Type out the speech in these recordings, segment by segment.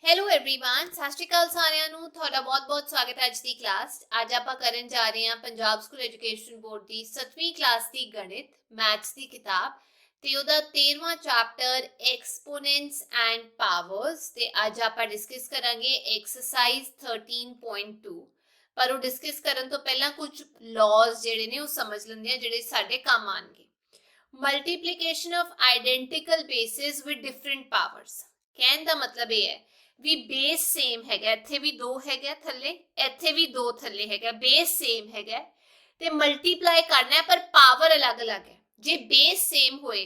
Hello everyone ਸਤਿ ਸ਼੍ਰੀ ਅਕਾਲ ਸਾਰਿਆਂ ਨੂੰ ਤੁਹਾਡਾ ਬਹੁਤ-ਬਹੁਤ ਸਵਾਗਤ ਹੈ ਅੱਜ ਦੀ ਕਲਾਸ ਅੱਜ ਆਪਾਂ ਕਰਨ ਜਾ ਰਹੇ ਹਾਂ ਪੰਜਾਬ ਸਕੂਲ ਐਜੂਕੇਸ਼ਨ ਬੋਰਡ ਦੀ 7ਵੀਂ ਕਲਾਸ ਦੀ ਗਣਿਤ ਮੈਥਸ ਦੀ ਕਿਤਾਬ ਤੇ ਉਹਦਾ 13ਵਾਂ ਚੈਪਟਰ ਐਕਸਪੋਨੈਂਟਸ ਐਂਡ ਪਾਵਰਸ ਤੇ ਅੱਜ ਆਪਾਂ ਡਿਸਕਸ ਕਰਾਂਗੇ ਐਕਸਰਸਾਈਜ਼ 13.2 ਪਰ ਉਹ ਡਿਸਕਸ ਕਰਨ ਤੋਂ ਪਹਿਲਾਂ ਕੁਝ ਲਾਜ਼ ਜਿਹੜੇ ਨੇ ਉਹ ਸਮਝ ਲੈਂਦੇ ਆ ਜਿਹੜੇ ਸਾਡੇ ਕੰਮ ਆਣਗੇ multiplication of identical bases with different powers ਕਹਿਣ ਦਾ ਮਤਲਬ ਇਹ ਹੈ ਵੀ ਬੇਸ ਸੇਮ ਹੈਗਾ ਇੱਥੇ ਵੀ 2 ਹੈਗਾ ਥੱਲੇ ਇੱਥੇ ਵੀ 2 ਥੱਲੇ ਹੈਗਾ ਬੇਸ ਸੇਮ ਹੈਗਾ ਤੇ ਮਲਟੀਪਲਾਈ ਕਰਨਾ ਹੈ ਪਰ ਪਾਵਰ ਅਲੱਗ-ਅਲੱਗ ਹੈ ਜੇ ਬੇਸ ਸੇਮ ਹੋਏ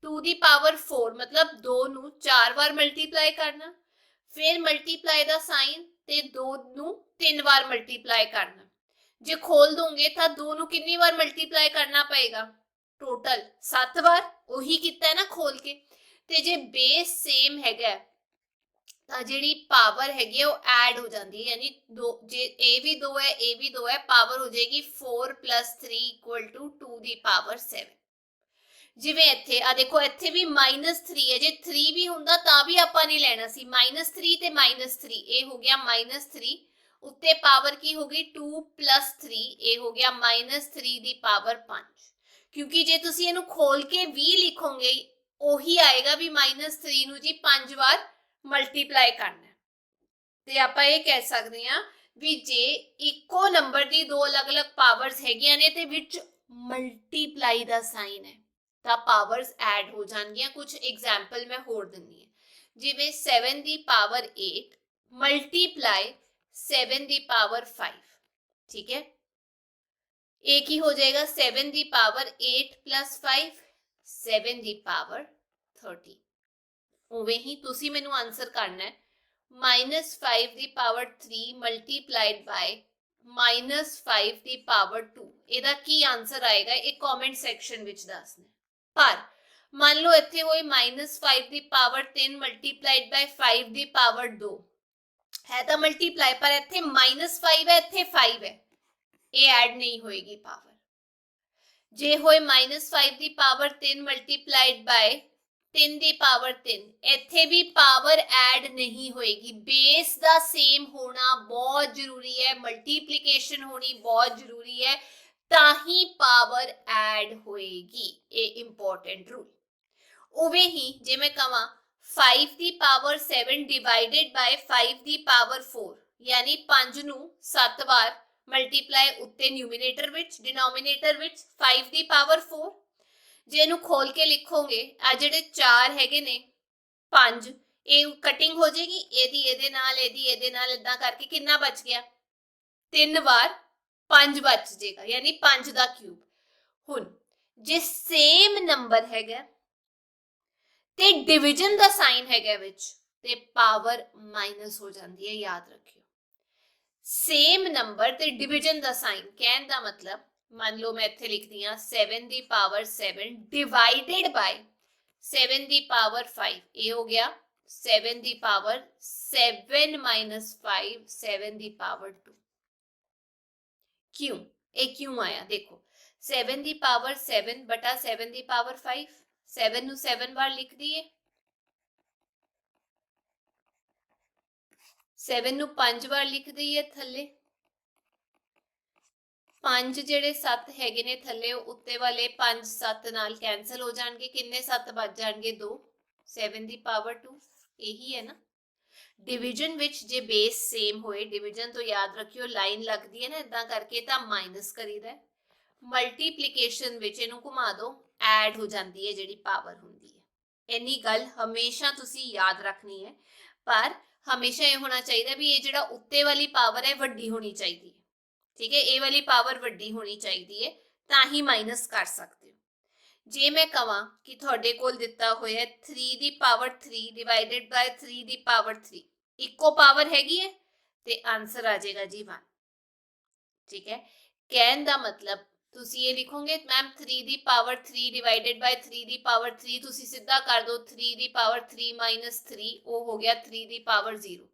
2 ਦੀ ਪਾਵਰ 4 मतलब 2 ਨੂੰ 4 ਵਾਰ ਮਲਟੀਪਲਾਈ ਕਰਨਾ ਫਿਰ ਮਲਟੀਪਲਾਈ ਦਾ ਸਾਈਨ ਤੇ 2 ਨੂੰ 3 ਵਾਰ ਮਲਟੀਪਲਾਈ ਕਰਨਾ ਜੇ ਖੋਲ ਦੋਗੇ ਤਾਂ 2 ਨੂੰ ਕਿੰਨੀ ਵਾਰ ਮਲਟੀਪਲਾਈ ਕਰਨਾ ਪਏਗਾ ਟੋਟਲ 7 ਵਾਰ ਉਹੀ ਕੀਤਾ ਹੈ ਨਾ ਖੋਲ ਕੇ ਤੇ ਜੇ ਬੇਸ ਸੇਮ ਹੈਗਾ ਤਾਂ ਜਿਹੜੀ ਪਾਵਰ ਹੈਗੀ ਉਹ ਐਡ ਹੋ ਜਾਂਦੀ ਹੈ ਯਾਨੀ ਦੋ ਜੇ a ਵੀ 2 ਹੈ a ਵੀ 2 ਹੈ ਪਾਵਰ ਹੋ ਜਾਏਗੀ 4 3 2 ਦੀ ਪਾਵਰ 7 ਜਿਵੇਂ ਇੱਥੇ ਆ ਦੇਖੋ ਇੱਥੇ ਵੀ -3 ਹੈ ਜੇ 3 ਵੀ ਹੁੰਦਾ ਤਾਂ ਵੀ ਆਪਾਂ ਨਹੀਂ ਲੈਣਾ ਸੀ -3 ਤੇ -3 ਇਹ ਹੋ ਗਿਆ -3 ਉੱਤੇ ਪਾਵਰ ਕੀ ਹੋ ਗਈ 2 3 ਇਹ ਹੋ ਗਿਆ -3 ਦੀ ਪਾਵਰ 5 ਕਿਉਂਕਿ ਜੇ ਤੁਸੀਂ ਇਹਨੂੰ ਖੋਲ ਕੇ 20 ਲਿਖੋਗੇ ਉਹੀ ਆਏਗਾ ਵੀ -3 ਨੂੰ ਜੀ 5 ਵਾਰ ਮਲਟੀਪਲਾਈ ਕਰਨਾ ਤੇ ਆਪਾਂ ਇਹ ਕਹਿ ਸਕਦੇ ਹਾਂ ਵੀ ਜੇ ਇੱਕੋ ਨੰਬਰ ਦੀ ਦੋ ਅਲੱਗ-ਅਲੱਗ ਪਾਵਰਸ ਹੈਗੀਆਂ ਨੇ ਤੇ ਵਿੱਚ ਮਲਟੀਪਲਾਈ ਦਾ ਸਾਈਨ ਹੈ ਤਾਂ ਪਾਵਰਸ ਐਡ ਹੋ ਜਾਣਗੀਆਂ ਕੁਝ ਐਗਜ਼ਾਮਪਲ ਮੈਂ ਹੋਰ ਦਿੰਨੀ ਹੈ ਜਿਵੇਂ 7 ਦੀ ਪਾਵਰ 8 ਮਲਟੀਪਲਾਈ 7 ਦੀ ਪਾਵਰ 5 ਠੀਕ ਹੈ ਇਹ ਕੀ ਹੋ ਜਾਏਗਾ 7 ਦੀ ਪਾਵਰ 8 5 7 ਦੀ ਪਾਵਰ 30 ਉਵੇਂ ਹੀ ਤੁਸੀਂ ਮੈਨੂੰ ਆਨਸਰ ਕਰਨਾ ਹੈ -5 ਦੀ ਪਾਵਰ 3 ਮਲਟੀਪਲਾਈਡ ਬਾਈ -5 ਦੀ ਪਾਵਰ 2 ਇਹਦਾ ਕੀ ਆਨਸਰ ਆਏਗਾ ਇਹ ਕਮੈਂਟ ਸੈਕਸ਼ਨ ਵਿੱਚ ਦੱਸਣਾ ਪਰ ਮੰਨ ਲਓ ਇੱਥੇ ਹੋਈ -5 ਦੀ ਪਾਵਰ 3 ਮਲਟੀਪਲਾਈਡ ਬਾਈ 5 ਦੀ ਪਾਵਰ 2 ਹੈ ਤਾਂ ਮਲਟੀਪਲਾਈ ਪਰ ਇੱਥੇ -5 ਹੈ ਇੱਥੇ 5 ਹੈ ਇਹ ਐਡ ਨਹੀਂ ਹੋਏਗੀ ਪਾਵਰ ਜੇ ਹੋਏ -5 ਦੀ ਪਾਵਰ 3 ਮਲਟੀਪਲਾਈਡ ਬਾਈ 3 ਦੀ ਪਾਵਰ 3 ਇੱਥੇ ਵੀ ਪਾਵਰ ਐਡ ਨਹੀਂ ਹੋਏਗੀ ਬੇਸ ਦਾ ਸੇਮ ਹੋਣਾ ਬਹੁਤ ਜ਼ਰੂਰੀ ਹੈ ਮਲਟੀਪਲੀਕੇਸ਼ਨ ਹੋਣੀ ਬਹੁਤ ਜ਼ਰੂਰੀ ਹੈ ਤਾਂ ਹੀ ਪਾਵਰ ਐਡ ਹੋਏਗੀ ਇਹ ਇੰਪੋਰਟੈਂਟ ਰੂਲ ਉਵੇਂ ਹੀ ਜੇ ਮੈਂ ਕਹਾਂ 5 ਦੀ ਪਾਵਰ 7 ਡਿਵਾਈਡਡ ਬਾਈ 5 ਦੀ ਪਾਵਰ 4 ਯਾਨੀ 5 ਨੂੰ 7 ਵਾਰ ਮਲਟੀਪਲਾਈ ਉੱਤੇ ਨਿਊਮੀਨੇਟਰ ਵਿੱਚ ਡਿਨੋਮੀਨੇਟਰ ਵਿੱਚ 5 ਦੀ ਪਾਵਰ 4 ਜੇ ਇਹਨੂੰ ਖੋਲ ਕੇ ਲਿਖੋਗੇ ਆ ਜਿਹੜੇ 4 ਹੈਗੇ ਨੇ 5 ਇਹ ਕਟਿੰਗ ਹੋ ਜਾਏਗੀ ਇਹਦੇ ਨਾਲ ਇਦਾਂ ਕਰਕੇ ਕਿੰਨਾ ਬਚ ਗਿਆ 3 ਵਾਰ 5 ਬਚ ਜਾਏਗਾ ਯਾਨੀ 5 ਦਾ ਕਿਊਬ ਹੁਣ ਜੇ ਸੇਮ ਨੰਬਰ ਹੈਗਾ ਤੇ ਡਿਵੀਜ਼ਨ ਦਾ ਸਾਈਨ ਹੈਗਾ ਵਿੱਚ ਤੇ ਪਾਵਰ ਮਾਈਨਸ ਹੋ ਜਾਂਦੀ ਹੈ ਯਾਦ ਰੱਖਿਓ ਸੇਮ ਨੰਬਰ ਤੇ ਡਿਵੀਜ਼ਨ ਦਾ ਸਾਈਨ ਕਹਿਣ ਦਾ ਮਤਲਬ मान लो मैं इत्थे लिखती हाँ 7 दी पावर 7 डिवाइडेड बाय 7 दी पावर 5 ये हो गया 7 दी पावर 7 माइनस 5 7 दी पावर 2 क्यों ये क्यों आया देखो 7 दी पावर 7 बटा 7 दी पावर 5 7 नु 7 बार लिख दिए 7 नु 5 बार लिख दिए थले 5 ਜਿਹੜੇ 7 ਹੈਗੇ ਨੇ ਥੱਲੇ ਉੱਤੇ ਵਾਲੇ 5 7 ਨਾਲ ਕੈਨਸਲ ਹੋ ਜਾਣਗੇ ਕਿੰਨੇ 7 ਬਚ ਜਾਣਗੇ 2 7 ਦੀ ਪਾਵਰ 2 ਇਹੀ ਹੈ ਨਾ ਡਿਵੀਜ਼ਨ ਵਿੱਚ ਜੇ ਬੇਸ ਸੇਮ ਹੋਏ ਡਿਵੀਜ਼ਨ ਤੋਂ ਯਾਦ ਰੱਖਿਓ ਲਾਈਨ ਲੱਗਦੀ ਹੈ ਨਾ ਇਦਾਂ ਕਰਕੇ ਤਾਂ ਮਾਈਨਸ ਕਰੀਦਾ ਮਲਟੀਪਲੀਕੇਸ਼ਨ ਵਿੱਚ ਇਹਨੂੰ ਘੁਮਾ ਦਿਓ ਐਡ ਹੋ ਜਾਂਦੀ ਹੈ ਜਿਹੜੀ ਪਾਵਰ ਹੁੰਦੀ ਹੈ ਇੰਨੀ ਗੱਲ ਹਮੇਸ਼ਾ ਤੁਸੀਂ ਯਾਦ ਰੱਖਣੀ ਹੈ ਪਰ ਹਮੇਸ਼ਾ ਇਹ ਹੋਣਾ ਚਾਹੀਦਾ ਵੀ ਇਹ ਜਿਹੜਾ ਉੱਤੇ ਵਾਲੀ ਪਾਵਰ ਹੈ ਵੱਡੀ ਹੋਣੀ ਚਾਹੀਦੀ ਹੈ ठीक है ए वाली पावर वड्डी होनी चाहिए तां ही माइनस कर सकते हो जे मैं कहां कि तुहाडे कोल दिता होया 3 दी पावर 3 डिवाइडेड बाय 3 दी पावर 3 इको पावर हैगी है ते आंसर आ जाएगा जी 1 ठीक है कहने दा मतलब तुसी ये लिखोगे मैम 3 दी पावर 3 डिवाइडेड बाय 3 दी पावर 3 तुसी सीधा कर दो 3 दी पावर 3 माइनस 3 वो हो गया 3 दी पावर 0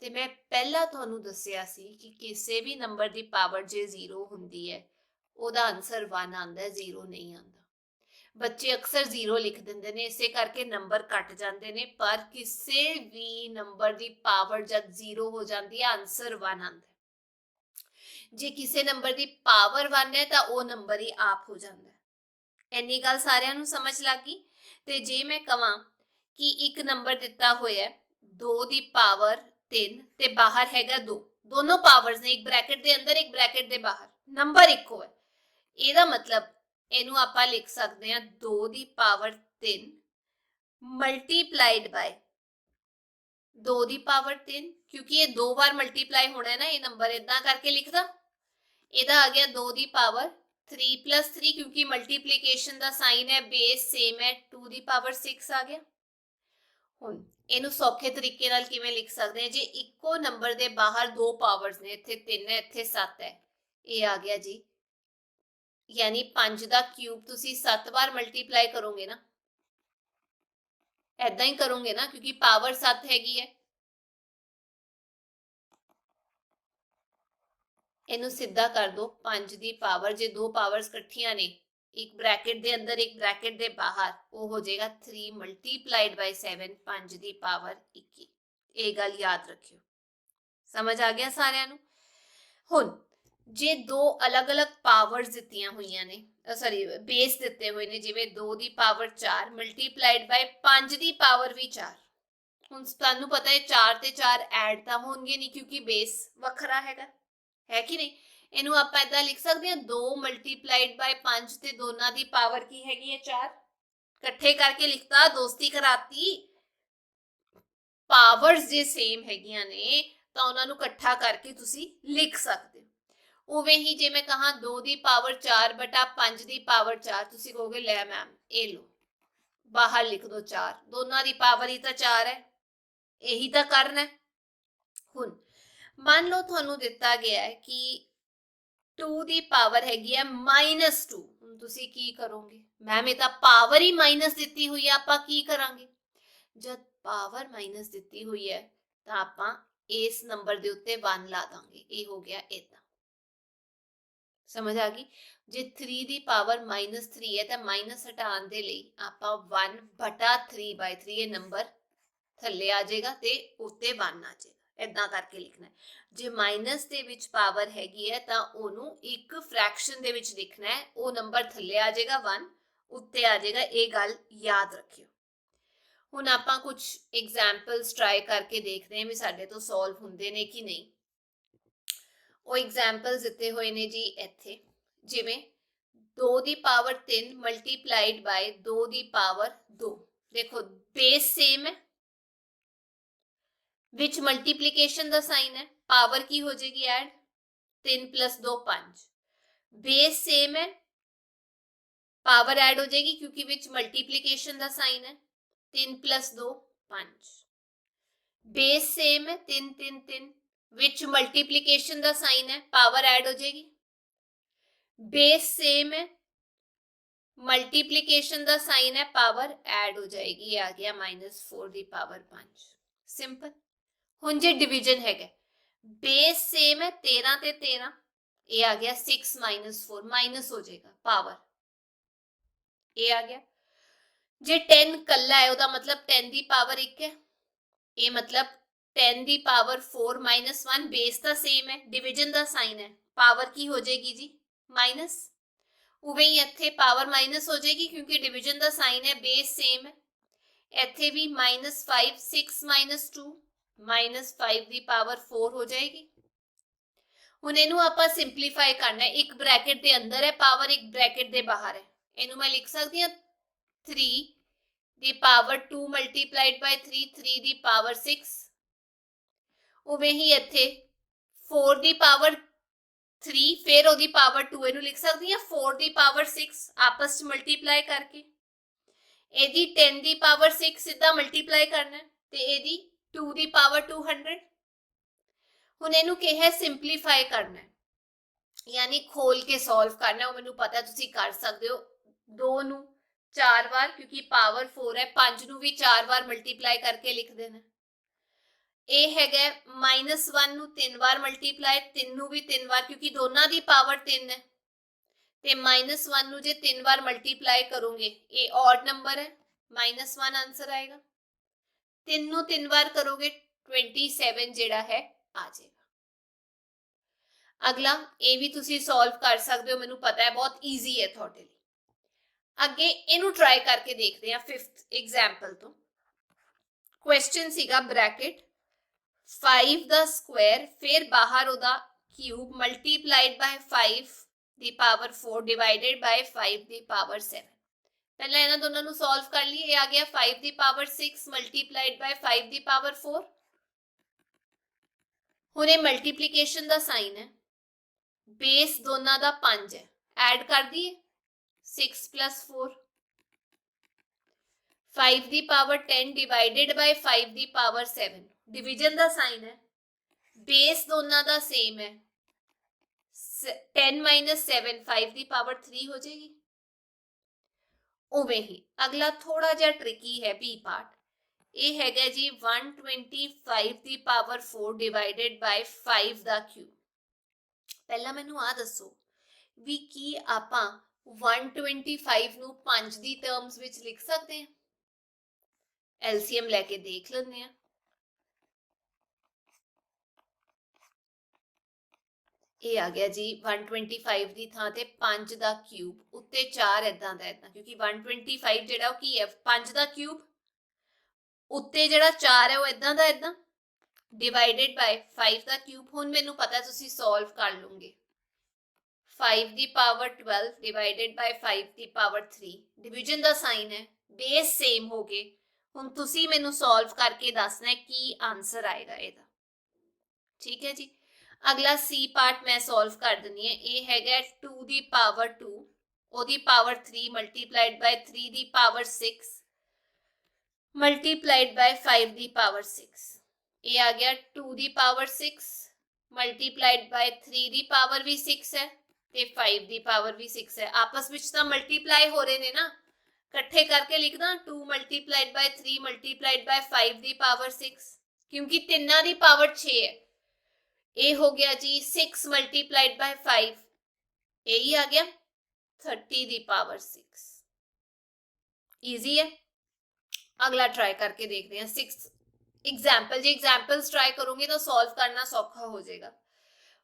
ਤੇ ਮੈਂ ਪਹਿਲਾਂ ਤੁਹਾਨੂੰ ਦੱਸਿਆ ਸੀ ਕਿ ਕਿਸੇ ਵੀ ਨੰਬਰ ਦੀ ਪਾਵਰ ਜੇ 0 ਹੁੰਦੀ ਹੈ ਉਹਦਾ ਆਨਸਰ 1 ਆਉਂਦਾ ਹੈ 0 ਨਹੀਂ ਆਉਂਦਾ ਬੱਚੇ ਅਕਸਰ 0 ਲਿਖ ਦਿੰਦੇ ਨੇ, ਇਸੇ ਕਰਕੇ ਨੰਬਰ ਕੱਟ ਜਾਂਦੇ ਨੇ, ਪਰ ਕਿਸੇ ਵੀ ਨੰਬਰ ਦੀ ਪਾਵਰ ਜਦ 0 ਹੋ ਜਾਂਦੀ ਹੈ ਆਨਸਰ 1 ਆਉਂਦਾ ਹੈ। ਜੇ ਕਿਸੇ ਨੰਬਰ ਦੀ ਪਾਵਰ 1 ਹੈ ਤਾਂ ਉਹ ਨੰਬਰ ਹੀ ਆਪ ਹੋ ਜਾਂਦਾ ਹੈ। ਇੰਨੀ ਗੱਲ ਸਾਰਿਆਂ ਨੂੰ ਸਮਝ ਲੱਗ ਗਈ। ਤੇ ਜੇ ਮੈਂ ਕਹਾਂ ਕਿ ਇੱਕ ਨੰਬਰ ਦਿੱਤਾ ਹੋਇਆ 2 ਦੀ ਪਾਵਰ 3 ਤੇ ਬਾਹਰ ਹੈਗਾ 2, ਦੋਨੋਂ ਪਾਵਰਸ ਨੇ, ਇੱਕ ਬ੍ਰੈਕਟ ਦੇ ਅੰਦਰ ਇੱਕ ਬ੍ਰੈਕਟ ਦੇ ਬਾਹਰ, ਨੰਬਰ ਇੱਕੋ ਹੈ, ਇਹਦਾ ਮਤਲਬ ਇਹਨੂੰ ਆਪਾਂ ਲਿਖ ਸਕਦੇ ਹਾਂ 2 ਦੀ ਪਾਵਰ 3 ਮਲਟੀਪਲਾਈਡ ਬਾय 2 ਦੀ ਪਾਵਰ 3, क्योंकि ये 2 बार मल्टीप्लाई होना है ना, ये नंबर इदा करके लिखदा, ਇਹਦਾ आ गया 2 ਦੀ ਪਾਵਰ 3 + 3, क्योंकि मल्टीप्लिकेशन ਦਾ ਸਾਈਨ ਹੈ, ਬੇਸ ਸੇਮ ਹੈ, 2 ਦੀ ਪਾਵਰ 6 ਆ ਗਿਆ। ਹੁਣ ਇਹਨੂੰ ਸੌਖੇ ਤਰੀਕੇ ਨਾਲ ਕਿਵੇਂ ਲਿਖ ਸਕਦੇ ਹਾਂ, ਜੇ ਇੱਕੋ ਨੰਬਰ ਦੇ ਬਾਹਰ ਦੋ ਪਾਵਰਸ ਨੇ, ਇੱਥੇ 3 ਹੈ ਇੱਥੇ 7 ਹੈ, ਇਹ ਆ ਗਿਆ ਜੀ, यानी 5 ਦਾ ਕਿਊਬ ਤੁਸੀਂ 7 ਵਾਰ ਮਲਟੀਪलाई ਕਰੋਗੇ ਨਾ, ऐदा ही करोगे ना, क्योंकि पावर 7 हैगी है। इनू सीधा कर दो, 5 दी पावर, जे दो पावर्स इकट्ठियां ने, एक ब्रैकेट दे अंदर एक ब्रैकेट दे बाहर, वो हो जाएगा 3 मल्टीप्लाइड बाय 7, 5 दी पावर 21। ये गल याद रखियो। समझ आ गया सारिਆਂ ਨੂੰ। ਹੁਣ जे दो अलग अलग पावर्स दित्तियां होईयां ने, सॉरी बेस दिते हुए ने, जिवें 2 दी पावर 4 मल्टीप्लाइड बाय 5 दी पावर भी 4। हुण तुहानूं पता है 4 ते 4 ऐड तां होणगे नहीं, क्योंकि बेस वखरा हैगा, है कि नहीं। इहनूं आपां इदां लिख सकदे हां 2 मल्टीप्लाइड बाय 5 ते दोनां दी पावर की हैगी है 4, इकट्ठे करके लिखता, दोस्ती कराती। पावर्स जे सेम हैगियां ने तां उहनां नूं इकट्ठा करके तुसीं लिख सकदे हो। उवें ही जे मैं कहा 2 दी पावर 4 बटा 5 दी पावर 4, तुसीं कहोगे लै मैम ए लो बाहर लिख दो 4, दोनों दी पावर ही तो 4 है, यही तो करना है। हुण मान लो तुहानूं दिता गया है कि 2 दी पावर हैगी है -2, हुण तुसीं की करोगे, मैम ये तो पावर ही माइनस दिती हुई है, आपां की करांगे। जद पावर माइनस दिती हुई है तो आपां इस नंबर दे उत्ते 1 ला दांगे, ये हो गया इदां। समझ आ गई। जे 3 दी पावर -3 है तो माइनस हटाने के लिए आप 1 बटा 3/3 ये नंबर थले आ जाएगा ते उत्ते 1 आ जाएगा, इदा करके लिखना है। जे माइनस दे विच पावर हैगी है तो उन्होंने एक फ्रैक्शन दे विच लिखना है, वो नंबर थले आ जाएगा 1, उत्ते आ जाएगा, ये गल याद रखियो। हुण आपां कुछ एग्जाम्पल्स ट्राई करके देखते हैं भी साडे तो सॉल्व हुंदे ने कि नहीं। वो एग्जाम्पल्स दिते हुए ने जी इत्थे, जिवें 2 दी पावर 3 मल्टीप्लाइड बाय 2 दी पावर 2, देखो बेस सेम है, विच मल्टीप्लिकेशन दा साइन है, पावर की हो जाएगी ऐड, 3 + 2 5, बेस सेम है, पावर ऐड हो जाएगी क्योंकि विच मल्टीप्लिकेशन दा साइन है, 3 + 2 5, बेस सेम है 3 3 3, विच मल्टीप्लिकेशन दा साइन है, पावर ऐड हो जाएगी, बेस सेम है, मल्टीप्लिकेशन दा साइन है, पावर ऐड हो जाएगी, ये आ गया -4 दी पावर 5। सिंपल। हुण जे डिवीजन है, बेस सेम है 13 ते 13, ये आ गया 6 - 4, माइनस हो जाएगा, पावर ये आ गया। जे 10 कला है उदा मतलब 10 दी पावर 1 है, ये मतलब 10 दी पावर 4 - 1, बेस तो सेम है, डिवीजन का साइन है, पावर की हो जाएगी जी माइनस। उवें ही इत्थे पावर माइनस हो जाएगी क्योंकि डिवीजन का साइन है, बेस सेम है, इत्थे भी -5 6 - 2 -5 दी पावर 4 हो जाएगी। हुण इहनूं आपां सिंपलीफाई करना है, एक ब्रैकेट दे अंदर है पावर, एक ब्रैकेट दे बाहर है, इहनूं मैं लिख सकदी हां 3 दी पावर 2 मल्टीप्लाइड बाय 3, 3 दी पावर 6, उवें ही इत्थे 4 दी पावर 3 फिर ओदी पावर 2, इहनूं लिख सकदी हां 4 दी पावर 6 आपस च मल्टीप्लाई करके, एदी 10 दी पावर 6 सीधा मल्टीप्लाई करना है ते एदी 2 दी पावर 200। हुण इहनूं कहा सिंपलीफाई करना है, यानी खोल के सॉल्व करना है, वो मैनूं पता तुसीं कर सकदे हो। 2 नूं 4 बार, क्योंकि पावर 4 है, 5 नूं भी 4 बार मल्टीप्लाई करके लिख देना। ये हैगा -1 नूं 3 बार मल्टीप्लाई, 3 नूं भी 3 बार, क्योंकि दोनों की पावर 3 है, ਤੇ -1 ਨੂੰ ਜੇ 3 ਵਾਰ ਮਲਟੀਪਲਾਈ ਕਰੋਗੇ ਇਹ ਔਡ ਨੰਬਰ ਹੈ, -1 ਆंसर ਆਏਗਾ। 3 ਨੂੰ 3 ਵਾਰ ਕਰੋਗੇ 27 ਜਿਹੜਾ ਹੈ ਆ ਜਾਏਗਾ। ਅਗਲਾ ਇਹ ਵੀ ਤੁਸੀਂ ਸੋਲਵ ਕਰ ਸਕਦੇ ਹੋ, ਮੈਨੂੰ ਪਤਾ ਹੈ ਬਹੁਤ ਈਜ਼ੀ ਹੈ ਤੁਹਾਡੇ ਲਈ। ਅੱਗੇ ਇਹਨੂੰ ਟਰਾਈ ਕਰਕੇ ਦੇਖਦੇ ਹਾਂ 5th ਐਗਜ਼ਾਮਪਲ ਤੋਂ। क्वेश्चन सीगा ब्रैकेट 5 ਦਾ ਸਕੁਆਇਰ ਫਿਰ ਬਾਹਰ ਉਹਦਾ ਕਿਊਬ ਮਲਟੀਪਲਾਈਡ ਬਾय 5 ਦੀ ਪਾਵਰ 4 ਡਿਵਾਈਡਡ ਬਾय 5 ਦੀ ਪਾਵਰ 7। ਪਹਿਲਾਂ ਇਹਨਾਂ ਦੋਨਾਂ ਨੂੰ ਸੋਲਵ ਕਰ ਲਈਏ। ਇਹ ਆ ਗਿਆ 5 ਦੀ ਪਾਵਰ 6 ਮਲਟੀਪਲਾਈਡ ਬਾय 5 ਦੀ ਪਾਵਰ 4। ਹੁਣ ਇਹ ਮਲਟੀਪਲੀਕੇਸ਼ਨ ਦਾ ਸਾਈਨ ਹੈ, ਬੇਸ ਦੋਨਾਂ ਦਾ 5 ਹੈ, ਐਡ ਕਰ ਦਈਏ 6 + 4। 5 ਦੀ ਪਾਵਰ 10 ਡਿਵਾਈਡਡ ਬਾय 5 ਦੀ ਪਾਵਰ 7। डिवीजन ਦਾ ਸਾਈਨ ਹੈ, ਬੇਸ ਦੋਨਾਂ ਦਾ ਸੇਮ ਹੈ, 10 - 7 5 ਦੀ ਪਾਵਰ 3 ਹੋ ਜਾਏਗੀ। ਉਵੇਂ ਹੀ ਅਗਲਾ ਥੋੜਾ ਜਿਹਾ ਟ੍ਰਿਕੀ ਹੈ ਬੀ ਪਾਰਟ। ਇਹ ਹੈਗਾ ਜੀ 125 ਦੀ ਪਾਵਰ 4 ਡਿਵਾਈਡਡ ਬਾय 5 ਦਾ ਕਿਊਬ। ਪਹਿਲਾਂ ਮੈਨੂੰ ਆ ਦੱਸੋ ਵੀ ਕੀ ਆਪਾਂ 125 ਨੂੰ 5 ਦੀ ਟਰਮਸ ਵਿੱਚ ਲਿਖ ਸਕਦੇ ਹਾਂ? एलसीएम लेके देख लेते हैं। ये आ गया जी 125 ਦੀ ਥਾਂ ਤੇ 5 ਦਾ ਕਿਊਬ ਉੱਤੇ 4 ਇਦਾਂ ਦਾ ਇਦਾਂ, ਕਿਉਂਕਿ 125 ਜਿਹੜਾ ਉਹ ਕੀ ਹੈ 5 ਦਾ ਕਿਊਬ, ਉੱਤੇ ਜਿਹੜਾ 4 ਹੈ ਉਹ ਇਦਾਂ ਦਾ ਇਦਾਂ, ਡਿਵਾਈਡਡ ਬਾय 5 ਦਾ ਕਿਊਬ। ਹੁਣ ਮੈਨੂੰ ਪਤਾ ਤੁਸੀਂ ਸੋਲਵ ਕਰ ਲਓਗੇ। 5 ਦੀ ਪਾਵਰ 12 ਡਿਵਾਈਡਡ ਬਾय 5 ਦੀ ਪਾਵਰ 3। ਡਿਵੀਜ਼ਨ ਦਾ ਸਾਈਨ ਹੈ, ਬੇਸ ਸੇਮ ਹੋ ਗਏ। ਹੁਣ ਤੁਸੀਂ ਮੈਨੂੰ ਸੋਲਵ ਕਰਕੇ ਦੱਸਣਾ ਹੈ ਕੀ ਆंसर ਆਏਗਾ ਇਹਦਾ। ਠੀਕ ਹੈ ਜੀ। ਅਗਲਾ ਸੀ ਪਾਰਟ ਮੈਂ ਸੋਲਵ ਕਰ ਦਿੰਨੀ ਹੈ। ਇਹ ਹੈਗਾ 2 ਦੀ ਪਾਵਰ 2 ਉਹਦੀ ਪਾਵਰ 3 ਮਲਟੀਪਲਾਈਡ ਬਾय 3 ਦੀ ਪਾਵਰ 6 ਮਲਟੀਪਲਾਈਡ ਬਾय 5 ਦੀ ਪਾਵਰ 6। ਇਹ ਆ ਗਿਆ 2 ਦੀ ਪਾਵਰ 6 ਮਲਟੀਪਲਾਈਡ ਬਾय 3 ਦੀ ਪਾਵਰ ਵੀ 6 ਹੈ ਤੇ 5 ਦੀ ਪਾਵਰ ਵੀ 6 ਹੈ। ਆਪਸ ਵਿੱਚ ਤਾਂ ਮਲਟੀਪਲਾਈ ਹੋ ਰਹੇ ਨੇ ਨਾ, ਇਕੱਠੇ ਕਰਕੇ ਲਿਖਦਾ 2 ਮਲਟੀਪਲਾਈਡ ਬਾय 3 ਮਲਟੀਪਲਾਈਡ ਬਾय 5 ਦੀ ਪਾਵਰ 6, ਕਿਉਂਕਿ ਤਿੰਨਾਂ ਦੀ ਪਾਵਰ 6 ਹੈ। ਇਹ ਹੋ ਗਿਆ ਜੀ 6 ਮਲਟੀਪਲਾਈਡ ਬਾय 5, ਇਹੀ ਆ ਗਿਆ 30 ਦੀ ਪਾਵਰ 6। ਈਜ਼ੀ ਹੈ। ਅਗਲਾ ਟਰਾਈ ਕਰਕੇ ਦੇਖਦੇ ਹਾਂ 6 ਐਗਜ਼ਾਮਪਲ। ਜੇ ਐਗਜ਼ਾਮਪਲਸ ਟਰਾਈ ਕਰੋਗੇ ਤਾਂ ਸੋਲਵ ਕਰਨਾ ਸੌਖਾ ਹੋ ਜਾਏਗਾ।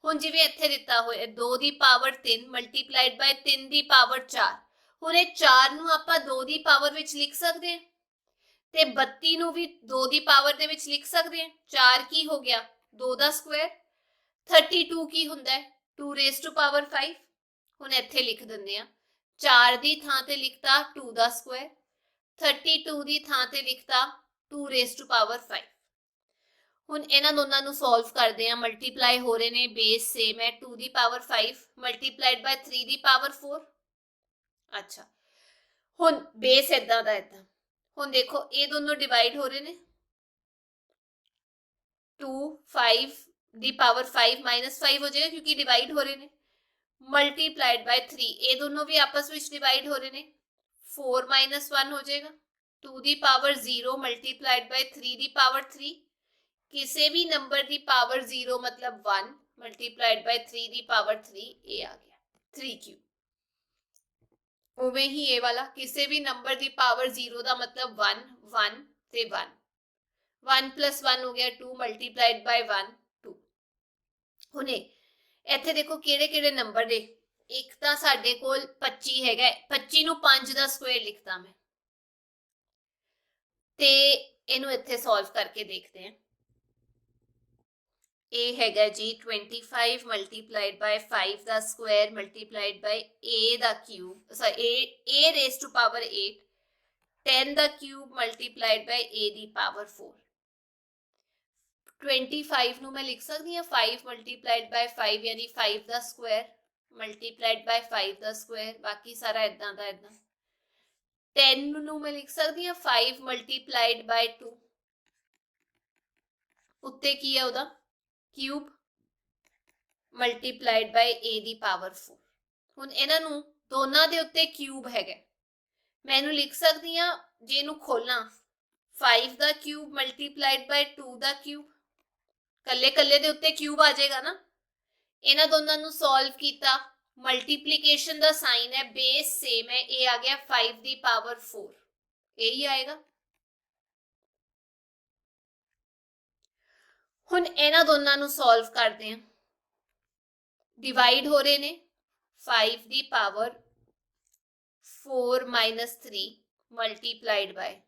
ਹੁਣ ਜਿਵੇਂ ਇੱਥੇ ਦਿੱਤਾ ਹੋਇਆ 2 ਦੀ ਪਾਵਰ 3 ਮਲਟੀਪਲਾਈਡ ਬਾय 3 ਦੀ ਪਾਵਰ 4। ਹੁਣ ਇਹ 4 ਨੂੰ ਆਪਾਂ 2 ਦੀ ਪਾਵਰ ਵਿੱਚ ਲਿਖ ਸਕਦੇ ਹਾਂ ਤੇ 32 ਨੂੰ ਵੀ 2 ਦੀ ਪਾਵਰ ਦੇ ਵਿੱਚ ਲਿਖ ਸਕਦੇ ਹਾਂ। 4 ਕੀ ਹੋ ਗਿਆ 2 ਦਾ ਸਕੁਆਇਰ, 32 ਕੀ ਹੁੰਦਾ ਹੈ 2 ਰੇਜ਼ ਟੂ ਪਾਵਰ 5। ਹੁਣ ਇੱਥੇ ਲਿਖ ਦਿੰਦੇ ਆ 4 ਦੀ ਥਾਂ ਤੇ ਲਿਖਤਾ 2 ਦਾ ਸਕੁਆਇਰ, 32 ਦੀ ਥਾਂ ਤੇ ਲਿਖਤਾ 2 ਰੇਜ਼ ਟੂ ਪਾਵਰ 5। ਹੁਣ ਇਹਨਾਂ ਦੋਨਾਂ ਨੂੰ ਸੋਲਵ ਕਰਦੇ ਆ। ਮਲਟੀਪਲਾਈ ਹੋ ਰਹੇ ਨੇ, ਬੇਸ ਸੇਮ ਹੈ, 2 ਦੀ ਪਾਵਰ 5 ਮਲਟੀਪਲਾਈਡ ਬਾय 3 ਦੀ ਪਾਵਰ 4। अच्छा, ਹੁਣ ਬੇਸ ਇਦਾਂ ਦਾ ਇਦਾਂ। ਹੁਣ ਦੇਖੋ ਇਹ ਦੋਨੋਂ ਡਿਵਾਈਡ ਹੋ ਰਹੇ ਨੇ, 2 5 ਦੀ ਪਾਵਰ 5 -5 ਹੋ ਜਾਏਗਾ ਕਿਉਂਕਿ ਡਿਵਾਈਡ ਹੋ ਰਹੇ ਨੇ, ਮਲਟੀਪਲਾਈਡ ਬਾय 3। ਇਹ ਦੋਨੋਂ ਵੀ ਆਪਸ ਵਿੱਚ ਡਿਵਾਈਡ ਹੋ ਰਹੇ ਨੇ, 4 - 1 ਹੋ ਜਾਏਗਾ। 2 ਦੀ ਪਾਵਰ 0 ਮਲਟੀਪਲਾਈਡ ਬਾय 3 ਦੀ ਪਾਵਰ 3। ਕਿਸੇ ਵੀ ਨੰਬਰ ਦੀ ਪਾਵਰ 0 मतलब 1 ਮਲਟੀਪਲਾਈਡ ਬਾय 3 ਦੀ ਪਾਵਰ 3। ਇਹ ਆ ਗਿਆ 3 ਕਿਊਬ। उवें ही ये वाला किसी भी नंबर की पावर 0 का मतलब 1 1 से 1 1 + 1 हो गया 2 मल्टीप्लाइड बाय 1 2। हुणे इत्थे देखो किहड़े-किहड़े नंबर ने। एक तो साडे कोल 25 हैगा, 25 नूं 5 दा स्क्वायर लिखता मैं ते इहनूं इत्थे सॉल्व करके देखते हैं। ए हैगा जी 25 मल्टीप्लाइड बाय 5 दा स्क्वायर मल्टीप्लाइड बाय a दा cube, sorry a raise to power 8 10 दा क्यूब मल्टीप्लाइड बाय a दी पावर 4। 25 ਨੂੰ ਮੈਂ ਲਿਖ ਸਕਦੀ ਹਾਂ 5 ਮਲਟੀਪਲਾਈਡ ਬਾय 5 यानी 5 ਦਾ ਸਕੁਆਇਰ ਮਲਟੀਪਲਾਈਡ ਬਾय 5 ਦਾ ਸਕੁਆਇਰ, ਬਾਕੀ ਸਾਰਾ ਇਦਾਂ ਦਾ ਇਦਾਂ। 10 ਨੂੰ ਮੈਂ ਲਿਖ ਸਕਦੀ ਹਾਂ 5 ਮਲਟੀਪਲਾਈਡ ਬਾय 2 ਉੱਤੇ ਕੀ ਹੈ ਉਹਦਾ क्यूब मल्टीप्लाइड बाय a दी पावर 4। हुण इन्हां नूं दोनों दे उत्ते क्यूब हैगा, मैं इनू लिख सकती हाँ जे इनू खोलना 5 दा क्यूब मल्टीप्लाइड बाय 2 दा क्यूब, कल्ले कल्ले दे उत्ते क्यूब आ जाएगा ना। इन्हां दोनों नूं सॉल्व कीता मल्टीप्लीकेशन का साइन है, बेस सेम है, ये आ गया 5 दी पावर 4, यही आएगा। हुण इन्हां दोनों नूं सॉल्व करते हैं, डिवाइड हो रहे ने 5 दी power 4 minus 3 multiplied by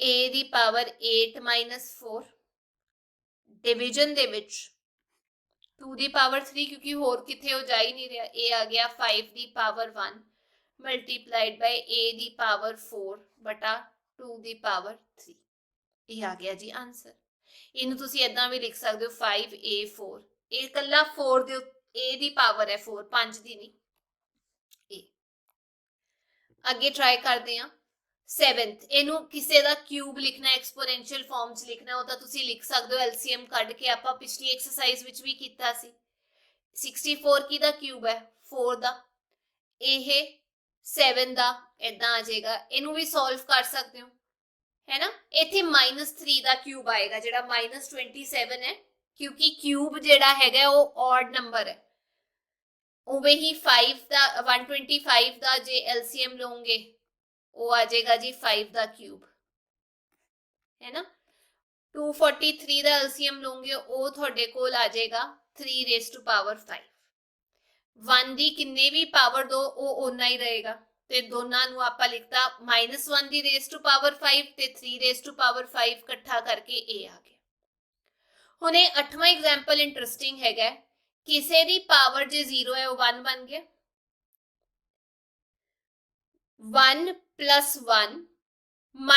a दी पावर 8 माइनस 4 डिविजन दे विच 2 दी पावर 3 क्योंकि होर किथे हो जा ही नहीं रहा, a आ गया 5 दी पावर 1 मल्टीप्लाइड बाय a दी पावर 4 बटा 2 दी पावर 3, ये आ गया जी आंसर। इनू तुसी इदां भी लिख सकते हो 5a4, ये कल्ला 4 दे a दी पावर है 4, 5 दी नहीं। अगे ट्राई करते हैं 7th, इनू किसी का क्यूब लिखना, एक्सपोनेंशियल फॉर्म च लिखना हो तो तुसी लिख सकते हो एलसीएम कढ के, आपां पिछली एक्सरसाइज विच भी कीता सी। 64 की दा क्यूब है 4 दा, ये 7 दा इदां आ जाएगा, इनू भी सॉल्व कर सकते हो है ना। इत्थे -3 दा क्यूब आएगा जिहड़ा -27 है, क्योंकि क्यूब जिहड़ा हैगा वो ऑड नंबर है। उवे ही 5 दा 125 दा जे एलसीएम लोगे वो आ जाएगा जी 5 दा क्यूब, है ना। 243 दा एलसीएम लोगे वो थोड़े कोल आ जाएगा 3 रेज़ टू पावर 5। 1 दी किन्ने भी पावर दो वो उन्ना ही रहेगा, ते दोनों नू आपां लिखता -1 दी रेज़ टू पावर 5 ते 3 रेज़ टू पावर 5 इकट्ठा करके ए आ गया। हुण ये 8वां एग्जाम्पल इंटरेस्टिंग हैगा, किसी दी पावर जे 0 है वो 1 बन गया, 1 + 1 -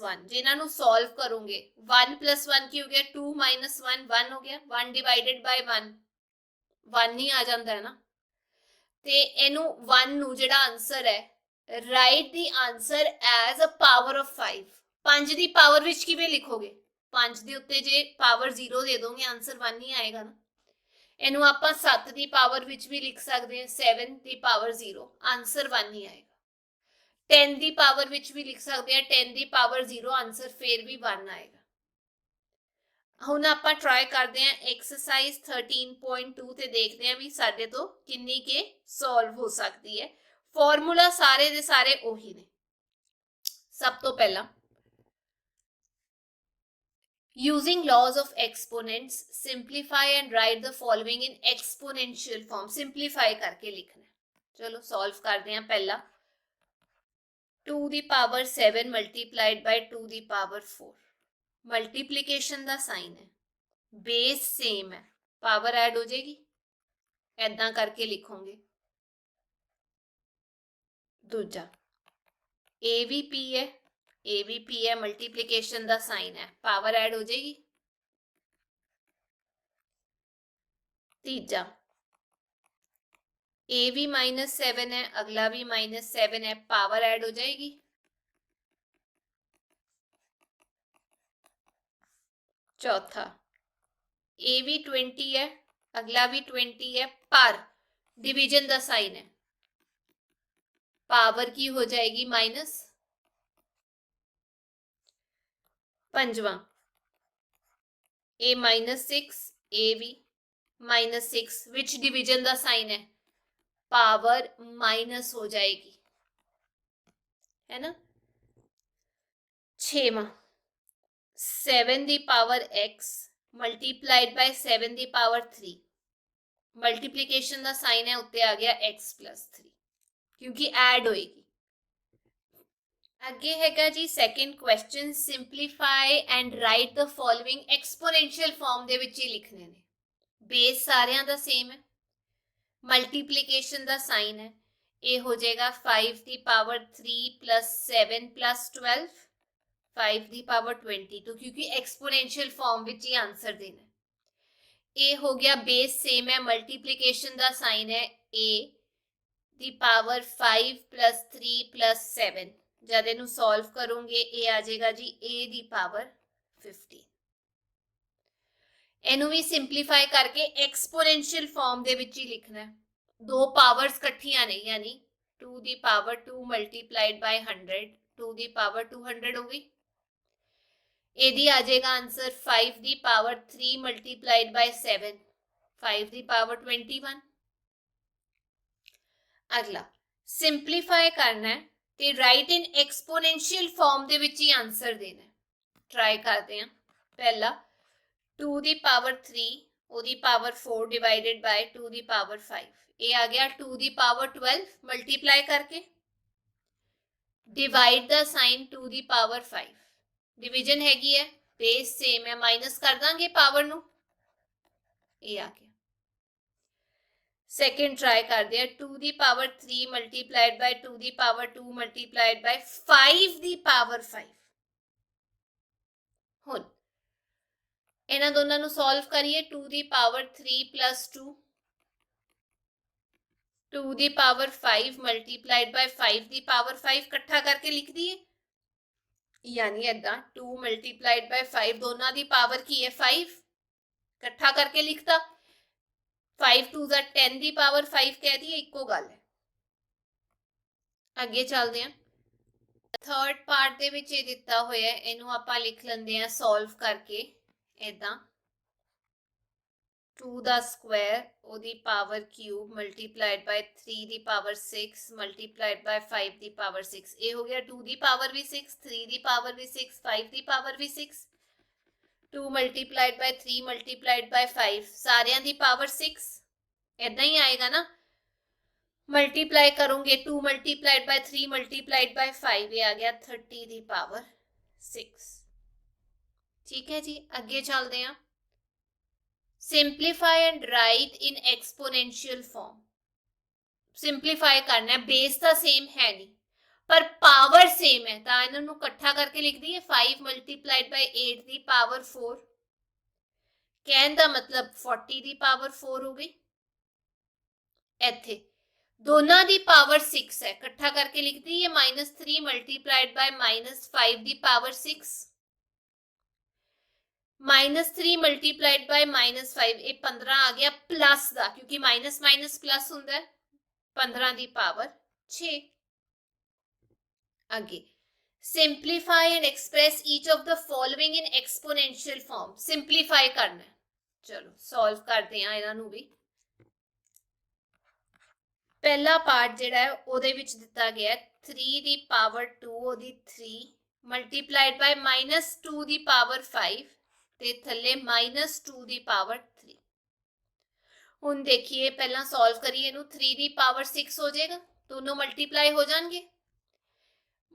1 जिन्होंने सॉल्व करोगे 1 + 1 की हो गया 2 - 1 1 हो गया, 1 डिवाइडेड बाय 1 1 ही आ जाता है ना। ते इनू 1 नू जिहड़ा आंसर है write the answer as a power of 5। 5 दी पावर विच किवें लिखोगे, 5 दे उत्ते जे पावर 0 दे दोगे आंसर 1 ही आएगा ना। इनू आपां 7 दी पावर विच भी लिख सकते हैं, 7 दी पावर 0 आंसर 1 ही आएगा। 10 दी पावर विच भी लिख सकते हैं, 10 दी पावर 0 आंसर फिर भी 1 आएगा। हुण आपां ट्राई करते हैं एक्सरसाइज 13.2 ते देखते हैं भी साडे तो किन्नी के सॉल्व हो सकती है। फॉर्मूला सारे दे सारे ओही ने। सब तो पहला using laws of exponents simplify and write the following in exponential form, simplify करके लिखना है। चलो सॉल्व करते हैं। पहला 2 दी पावर 7 मल्टीप्लाइड बाय 2 दी पावर 4, मल्टीप्लीकेशन का साइन है, बेस सेम है, पावर ऐड हो जाएगी, ऐदा करके लिखोगे। दूजा ए भी पी है, ए भी पी है, मल्टीप्लीकेशन का साइन है, पावर ऐड हो जाएगी। तीजा ए भी -7 है, अगला भी -7 है, पावर ऐड हो जाएगी। चौथा ए भी 20 है, अगला भी 20 है, पर डिवीजन का साइन है, पावर की हो जाएगी माइनस। पंजवा ए -6, ए भी -6, विच डिवीजन का साइन है, पावर माइनस हो जाएगी, है ना। छेवां 7 दी पावर x मल्टीप्लाइड बाय 7 दी पावर 3, मल्टीप्लीकेशन का साइन है, उत्ते आ गया x + 3 क्योंकि ऐड होएगी। अगे हैगा जी second question, simplify and write the following exponential form दे विच ही लिखने ने। बेस सारियां दा सेम है, मल्टीप्लीकेशन का साइन है, ये हो जाएगा 5 दी पावर 3 + 7 + 12, 5 दी पावर 22 क्योंकि exponential form which he answer देना है। ए हो गया बेस सेम है, मल्टीप्लीकेशन का साइन है, ए दी पावर 5 + 3 + 7, जब इनू सॉल्व करोगे ए आ जाएगा जी ए दी पावर 15। इनू भी सिंपलीफाई करके एक्सपोनेंशियल फॉर्म दे विच ही लिखना है। दो पावर्स कट्ठियां नहीं, यानी 2 दी पावर 2 मल्टीप्लाइड बाय 100, 2 दी पावर 200 हो गई। एदी आ जाएगा आंसर 5 दी power 3 multiplied by 7, 5 the power 21। अगला सिंपलीफाई करना है ते राइट इन एक्सपोनेंशियल फॉर्म दे विच ही आंसर देना है। ट्राई करते हैं। पहला 2 दी पावर 3 ओदी पावर 4 डिवाइडेड बाय 2 दी पावर 5, ये आ गया 2 दी पावर 12 मल्टीप्लाई करके डिवाइड द साइन 2 दी पावर 5, डिवीजन हैगी है, बेस सेम है, माइनस कर देंगे पावर नू, ये आ गया। सेकेंड ट्राई कर दिया 2 दी पावर 3 मल्टीप्लाइड बाय 2 दी पावर 2 मल्टीप्लाइड बाय 5 दी पावर 5। हुन इन्हां दोनों नू सॉल्व करिए 2 दी पावर 3 प्लस 2 दी पावर 5 मल्टीप्लाइड बाय 5 दी पावर 5 इकट्ठा करके लिख दिए, यानी इदा 2 मल्टीप्लाइड बाय 5 दोनों दी पावर की है 5 इकट्ठा करके लिखता, 5 2 10 दी पावर 5 कह दी, इको गल है। अगे चलते हैं। थर्ड पार्ट दे विच दिता होया है, इनू आपां लिख लेंदे हैं सॉल्व करके इदा 2 दा स्क्वायर ओदी पावर क्यूब मल्टीप्लाइड बाय 3 दी पावर 6 मल्टीप्लाइड बाय 5 दी पावर 6, ये हो गया 2 दी पावर भी 6, 3 दी पावर भी 6, 5 दी पावर भी 6, 2 मल्टीप्लाइड बाय 3 मल्टीप्लाइड बाय 5 सारियां दी पावर 6, इदा ही आएगा ना। मल्टीप्लाई करोगे 2 मल्टीप्लाइड बाय 3 मल्टीप्लाइड बाय 5, ये आ गया 30 दी पावर 6। ठीक है जी, अगे चलते हैं। Simplify and right in exponential form. Simplify करना है, बेस तो सेम है नहीं पर पावर सेम है, तो इन्होंने इकट्ठा करके लिख दिए 5 मल्टीप्लाइड बाय 8 दी पावर 4, कहने का मतलब 40 दी पावर 4 हो गई। इत्थे दोनों दी पावर 6 है, इकट्ठा करके लिख दी ये -3 मल्टीप्लाइड बाय -5 दी पावर 6, -3 मल्टीप्लाइड बाय -5 ये 15 आ गया प्लस दा, क्योंकि माइनस माइनस प्लस हुंदा है, 15 दी पावर 6। आगे simplify and express each of the following in exponential form. Simplify करना है, चलो सॉल्व करते हैं इन्हां भी। पहला पार्ट जिहड़ा है ओदे विच दिता गया है 3 दी पावर 2 ओदी 3 मल्टीप्लाइड बाय -2 दी पावर 5 ते थले -2 दी पावर 3। हुण देखिए पहला सॉल्व करिए इनू, 3 दी पावर 6 हो जाएगा, दोनों मल्टीप्लाई हो जाएंगे,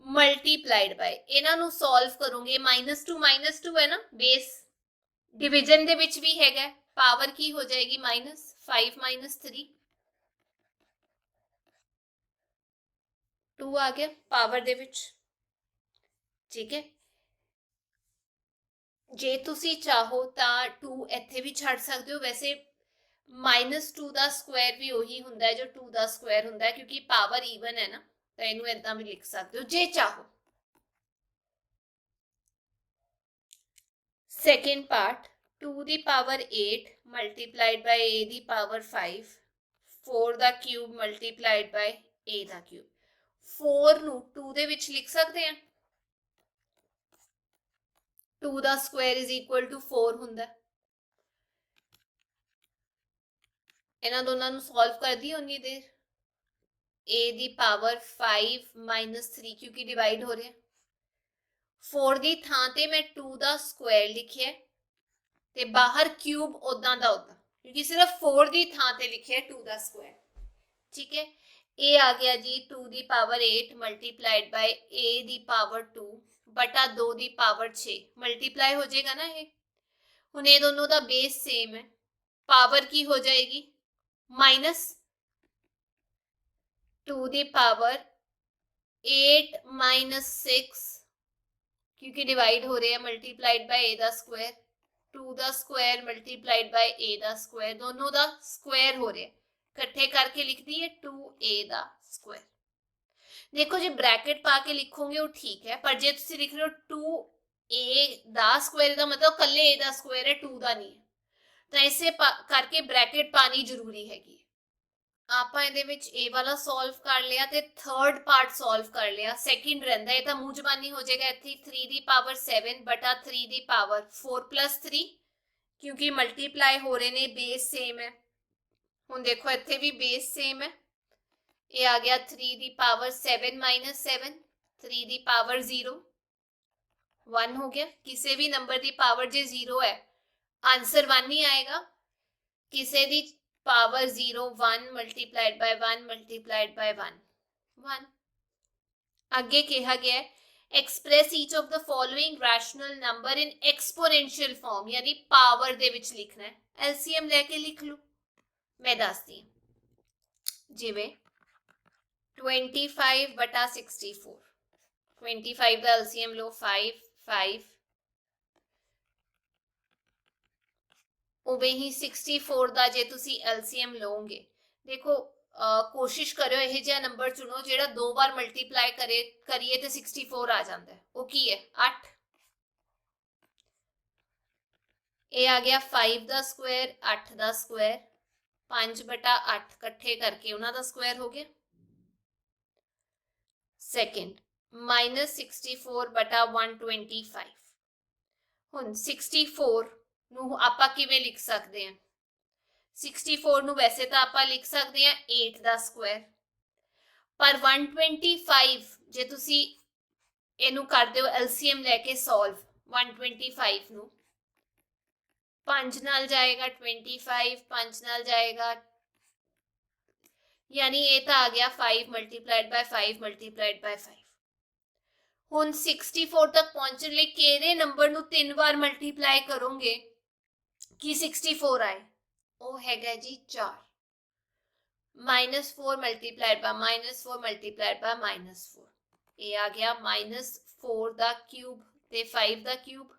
मल्टीप्लाइड बाय इन्हां नू सॉल्व करोगे -2 है ना, बेस डिवीजन दे विच भी हैगा, पावर की हो जाएगी -5 -3, 2 आ गया पावर दे विच। ठीक है, जे तुसी चाहो तां 2 इत्थे भी छड्ड सकदे हो, वैसे -2 दा स्क्वायर भी वही हुंदा है जो 2 दा स्क्वायर हुंदा है, क्योंकि पावर ईवन है ना, तो इनू इदां भी लिख सकते हो जे चाहो। सेकेंड पार्ट 2 दी पावर 8 मल्टीप्लाइड बाय a दी पावर 5 4 दा क्यूब मल्टीप्लाइड बाय a दा क्यूब। 4 नू 2 दे विच लिख सकते हैं, 2 दा स्क्वायर इज इक्वल टू 4 हुंदा है। इन्हां दोनों नू सॉल्व कर दी उन्नी देर, a दी पावर 5 -3 क्योंकि डिवाइड हो रहे हैं, 4 दी थां ते मैं 2 दा स्क्वायर लिखिया ते बाहर क्यूब उदां दा उदां, क्योंकि सिर्फ 4 दी थां ते लिखिया 2 दा स्क्वायर। ठीक है, ए आ गया जी 2 दी पावर 8 मल्टीप्लाइड बाय a दी पावर 2 बटा 2 दी पावर 6, मल्टीप्लाई हो जाएगा ना ये। हुण ये दोनों दा बेस सेम है, पावर की हो जाएगी -2 दी पावर 8 -6, क्योंकि डिवाइड हो रहे हैं, मल्टीप्लाइड बाय a दा स्क्वायर, 2 दा स्क्वायर मल्टीप्लाइड बाय a दा स्क्वायर, दोनों दा स्क्वायर हो रहे हैं, इकट्ठे करके लिख दिए 2a दा स्क्वायर। देखो जी ब्रैकेट पा के लिखोगे वो ठीक है, पर जे तुसी लिख रहे हो 2a दा स्क्वायर दा मतलब कल्ले a दा स्क्वायर है, 2 दा नहीं है, तो ऐसे करके ब्रैकेट पानी जरूरी हैगी। ਆਪਾਂ ਇਹਦੇ ਵਿੱਚ a वाला सॉल्व कर लिया ते थर्ड पार्ट सॉल्व कर लिया, सैकेंड रहता है तो मूँह जबानी हो जाएगा इत्थे 3 दी पावर 7 बटा 3 दी पावर 4 + 3, क्योंकि मल्टीप्लाई हो रहे ने, बेस सेम है। हुण देखो इत्थे भी बेस सेम है। ये आ गया 3 दी पावर 7 माइनस 7, 3 दी पावर 0, 1 हो गया। किसी भी नंबर दी पावर जे 0 है आंसर 1 ही आएगा। किसी the power 0 1 multiplied by 1 multiplied by 1 1। आगे कहा गया है express each of the following rational number in exponential form, यानी पावर दे विच लिखना है। एलसीएम लेके लिख लो, मैं दसदी जिवें 25 बटा 64, 25 का एलसीएम लो 5 5, उवें ही 64 का जे तुसी एलसीएम लोगे, देखो कोशिश करो यह जिहा नंबर चुनो जिहड़ा 2 बार मल्टीप्लाई करिए तो 64 आ जाता है। वो की है 8। ये आ गया 5 का स्क्वायर 8 का स्क्वायर, 5 बटा 8 कट्ठे करके उन्हां दा स्क्वायर हो गया। सेकंड माइनस 64 बटा 125। हुण 64 नूं आपां किवें लिख सकते हैं? 64 नूं वैसे तो आपां लिख सकते हैं 8 का स्क्वायर, पर 125 जे तुसी इनू कर दो एलसीएम लेके सॉल्व, 125 नूं 5 नाल जाएगा 25, 5 नाल जाएगा, यानी ये तो आ गया 5 मल्टीप्लाइड बाय 5 मल्टीप्लाइड बाय 5। हुण 64 तक पहुंचने लिए केरे नंबर नूं 3 बार मल्टीप्लाई करोगे कि 64 आए? वो हैगा जी 4। -4 मल्टीप्लाइड बाय -4 मल्टीप्लाइड बाय -4, ये आ गया -4 दा क्यूब ते 5 दा क्यूब,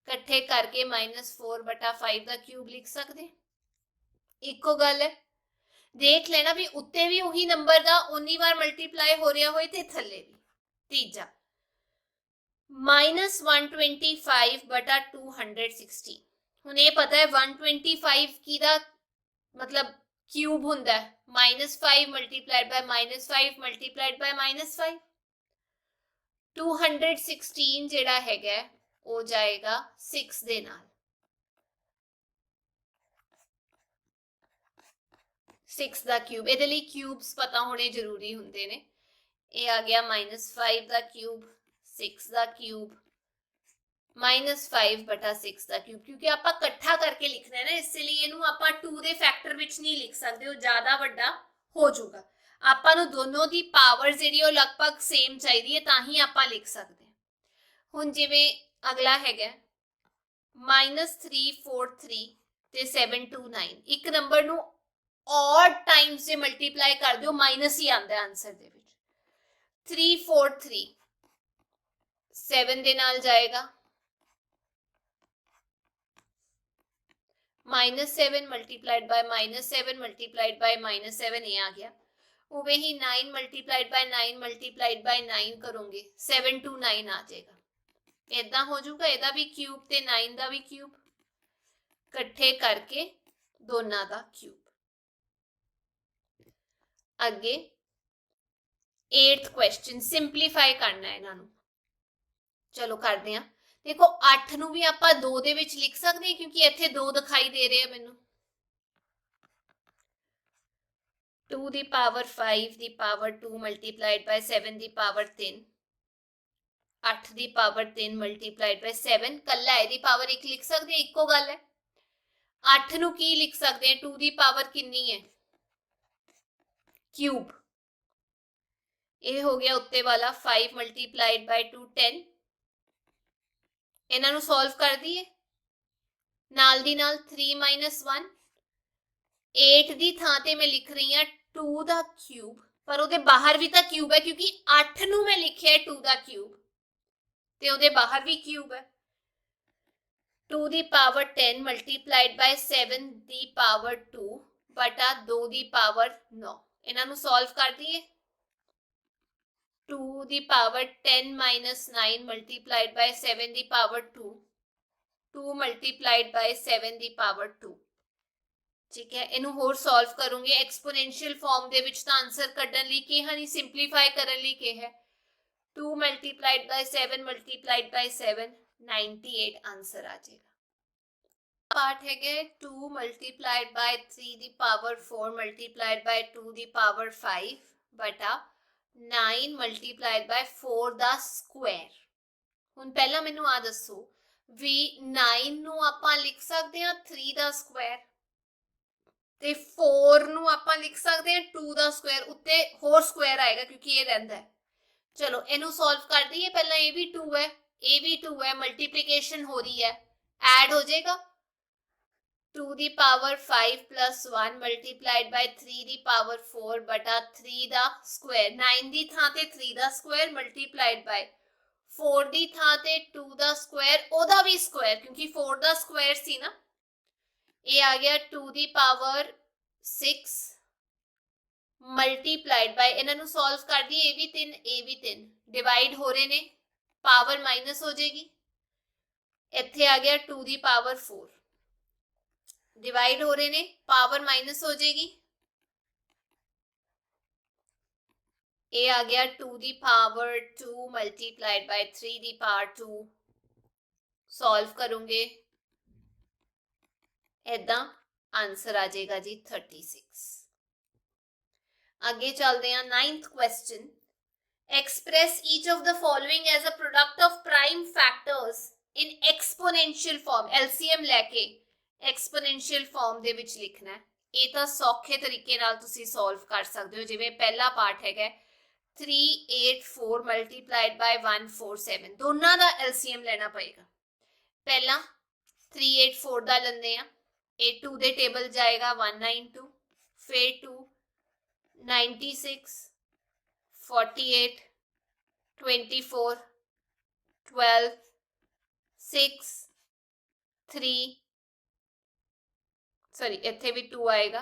कट्ठे करके -4 बटा 5 दा क्यूब लिख सकते। इको गल है, देख लेना भी उत्ते भी उही नंबर दा उन्नी बार मल्टीप्लाई हो रहा होए ते थल्ले भी। तीजा -125 बटा 216। हुण ये पता है 125 की दा मतलब क्यूब हुंदा है -5 मल्टीप्लाइड बाय -5 मल्टीप्लाइड बाय -5। 216 जेड़ा हैगा वो जाएगा 6 दे नाल, 6 दा क्यूब। इहदे लई क्यूब्स पता होने जरूरी हुंदे ने। ये आ गया -5 दा क्यूब, 6 दा क्यूब, -5 बटा 6 दा क्यूब, क्योंकि आपां इकट्ठा करके लिखना है ना, इसलिए इनू आपां 2 दे फैक्टर विच नहीं लिख सकते, वो ज्यादा वड्डा हो जाऊगा। आपां नू दोनों दी पावर जिहड़ी वो लगभग सेम चाहिदी है, तां ही आपां लिख सकते हैं। हुण जिवें अगला हैगा -343 ते 729, एक नंबर नू ऑड टाइम्स से मल्टीप्लाई कर दो माइनस ही आंदा है आंसर दे विच। 343 7 दे नाल जाएगा, -7 मल्टीप्लाइड बाय -7 मल्टीप्लाइड बाय -7, ये आ गया। उवे ही 9 मल्टीप्लाइड बाय 9 मल्टीप्लाइड बाय 9 करोगे 729 आ जाएगा। इदा हो जाऊगा, एदा भी क्यूब ते 9 दा भी क्यूब, कट्ठे करके दोनों दा क्यूब। अगे 8th क्वेश्चन सिंपलीफाई करना है इन्हां नूं, चलो करते हैं। देखो 8 नूं भी आपां 2 दे विच लिख सकते हैं, क्योंकि इत्थे 2 दिखाई दे रहे हैं मैनू। 2 दी पावर 5 दी पावर 2 मल्टीप्लाइड बाय 7 दी पावर 3, 8 दी पावर 3 मल्टीप्लाइड बाय 7, कल्ला इहदी पावर 1 लिख सकते हैं, इक्को गल है। 8 नूं की लिख सकते हैं? 2 दी पावर कितनी है? क्यूब। ये हो गया उत्ते वाला 5 मल्टीप्लाइड बाय 2 10। इन्हां नूं सॉल्व कर दिए, नाल दी नाल 3 माइनस 1, 8 दी थां ते मैं लिख रही हां 2 दा क्यूब, पर उहदे बाहर भी तो क्यूब है, क्योंकि 8 नूं मैं लिखिया है 2 दा क्यूब, ते उहदे बाहर भी क्यूब है। 2 दी पावर 10 मल्टीप्लाइड बाय 7 दी पावर 2 बटा 2 दी पावर 9, इन्हां नूं सॉल्व कर दिए। 2 दी पावर 10 माइनस 9 मल्टीप्लाइड बाय 7 दी पावर 2, 2 मल्टीप्लाइड बाय 7 दी पावर 2। ठीक है, इनू होर सॉल्व करूंगी एक्सपोनेंशियल फॉर्म दे विच, तां आंसर कड्ढण लई कि हां सिंपलीफाई करन लई कि है 2 multiplied by 7 multiplied by 7, 98 answer आ जाएगा। पार्ट है 2 मल्टीप्लाइड बाय 3 दी पावर 4 मल्टीप्लाइड बाय 2 दी पावर 5 बटा 9 मल्टीप्लाइड बाय 4 ਦਾ ਸਕੁਆਇਰ। ਹੁਣ ਪਹਿਲਾਂ ਮੈਨੂੰ ਆ ਦੱਸੋ ਵੀ 9 ਨੂੰ ਆਪਾਂ ਲਿਖ ਸਕਦੇ ਹਾਂ 3 ਦਾ ਸਕੁਆਇਰ ਤੇ 4 ਨੂੰ ਆਪਾਂ ਲਿਖ ਸਕਦੇ ਹਾਂ 2 ਦਾ ਸਕੁਆਇਰ, ਉੱਤੇ ਹੋਰ ਸਕੁਆਇਰ ਆਏਗਾ ਕਿਉਂਕਿ ਇਹ ਰਹਿੰਦਾ ਹੈ। ਚਲੋ ਇਹਨੂੰ ਸੋਲਵ ਕਰ ਦਈਏ। ਪਹਿਲਾਂ ਇਹ ਵੀ 2 ਹੈ, ਇਹ ਵੀ 2 ਹੈ, ਮਲਟੀਪਲੀकेशन हो रही है, ऐड हो जाएगा 2 ਦੀ power 5 plus 1 multiplied by 3 the power 4 ਬਟਾ 3 the Square. 9 ਦੀ ਥਾਂ ਤੇ 3 ਦਾ ਸਕੁਆਇਰ ਮਲਟੀਪਲਾਈਡ ਬਾय 4 ਦੀ ਥਾਂ ਤੇ 2 ਦਾ ਸਕੁਆਇਰ, ਉਹਦਾ ਵੀ ਸਕੁਆਇਰ ਕਿਉਂਕਿ 4 ਦਾ ਸਕੁਆਇਰ ਸੀ ਨਾ। ਇਹ ਆ ਗਿਆ 2 ਦੀ ਪਾਵਰ 6 ਮਲਟੀਪਲਾਈਡ ਬਾय, ਇਹਨਾਂ ਨੂੰ ਸੋਲਵ ਕਰ ਦਈਏ, ਇਹ ਵੀ 3 ਇਹ ਵੀ 3 ਡਿਵਾਈਡ ਹੋ ਰਹੇ ਨੇ, ਪਾਵਰ ਮਾਈਨਸ ਹੋ ਜਾਏਗੀ। ਇੱਥੇ ਆ ਗਿਆ 2 ਦੀ ਪਾਵਰ 4 डिवाइड हो रहे ने, पावर माइनस हो जाएगी। ये आ गया 2 दी पावर 2 मल्टीप्लाइड बाय 3 दी पावर 2। सॉल्व करूंगे ऐदा आंसर आ जाएगा जी 36। आगे चलते हैं 9th question. Express each of the following as a product of prime factors in exponential form. LCM लैके एक्सपोनेंशियल फॉर्म ਦੇ ਵਿੱਚ ਲਿਖਣਾ ਹੈ। ਇਹ ਤਾਂ ਸੌਖੇ ਤਰੀਕੇ ਨਾਲ ਤੁਸੀਂ ਸੋਲਵ ਕਰ ਸਕਦੇ ਹੋ। ਜਿਵੇਂ ਪਹਿਲਾ ਪਾਰਟ ਹੈਗਾ 384 ਮਲਟੀਪਲਾਈਡ ਬਾय 147, ਦੋਨਾਂ ਦਾ ਐਲਸੀਐਮ ਲੈਣਾ ਪਏਗਾ। ਪਹਿਲਾਂ 384 ਦਾ ਲੈਂਦੇ ਆ, ਇਹ 2 ਦੇ ਟੇਬਲ ਜਾਏਗਾ 192, ਫਿਰ 2 96 48 24 12 6 3 सॉरी इतने भी 2 आएगा,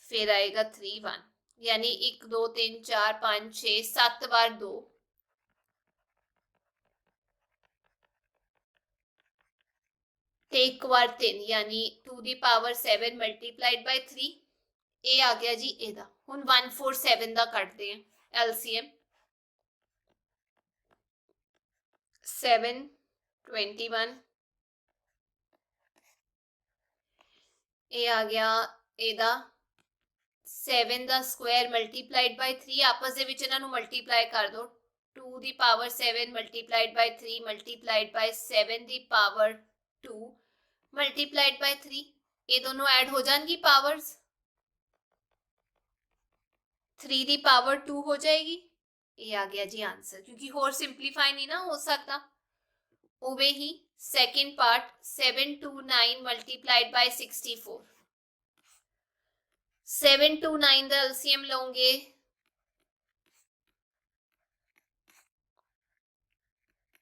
फिर आएगा 3 1, यानी 1 2 3 4 5 6 7 बार 2, ते 1 बार 3, यानी 2 दी पावर 7 मल्टीप्लाइड बाय 3। ये आ गया जी एदा। हुण 147 दा कटदे हैं एलसीएम। 7 21, ये आ गया एदा 7 ਦਾ ਸਕੁਆਇਰ ਮਲਟੀਪਲਾਈਡ ਬਾय 3, ਆਪਸ ਦੇ ਵਿੱਚ ਇਹਨਾਂ ਨੂੰ ਮਲਟੀਪਲਾਈ ਕਰ ਦੋ। 2 ਦੀ ਪਾਵਰ 7 ਮਲਟੀਪਲਾਈਡ ਬਾय 3 ਮਲਟੀਪਲਾਈਡ ਬਾय 7 ਦੀ ਪਾਵਰ 2 ਮਲਟੀਪਲਾਈਡ ਬਾय 3, ਇਹ ਦੋਨੋਂ ਐਡ ਹੋ ਜਾਣਗੀ ਪਾਵਰਸ, 3 ਦੀ ਪਾਵਰ 2 ਹੋ ਜਾएगी। ये आ गया जी आंसर, क्योंकि होर सिंपलीफाई नहीं ना हो सकता। उवे ही सेकंड पार्ट 729 मल्टीप्लाइड बाय 64, 729 दा एलसीएम लोगे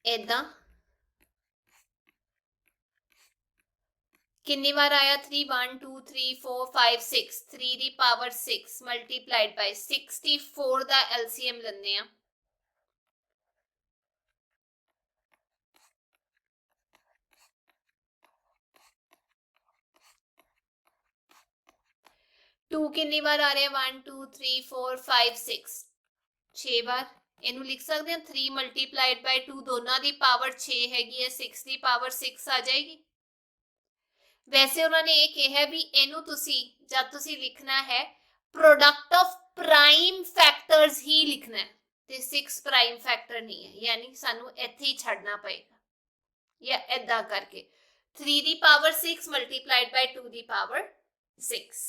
ऐदा, कितनी बार आया 3 1 2 3 4 5 6, 3 दी पावर 6 मल्टीप्लाइड बाय 64 दा एलसीएम लेने आ। टू कितनी बार आ रहा है 1 2 3 4 5 6, 6 बार। इनू लिख सकते हैं 3 मल्टीप्लाइड बाय 2, दोनों की पावर 6 हैगी है, 6 की पावर 6 आ जाएगी। वैसे उन्होंने ये कहा भी इनू तुसी जब तुसी लिखना है प्रोडक्ट ऑफ प्राइम फैक्टर्स ही लिखना है, ते 6 प्राइम फैक्टर नहीं है, यानी सानू इत्थे ही छड़ना पएगा या ऐदा करके 3 दी पावर 6 मल्टीप्लाइड बाय 2 दी पावर 6।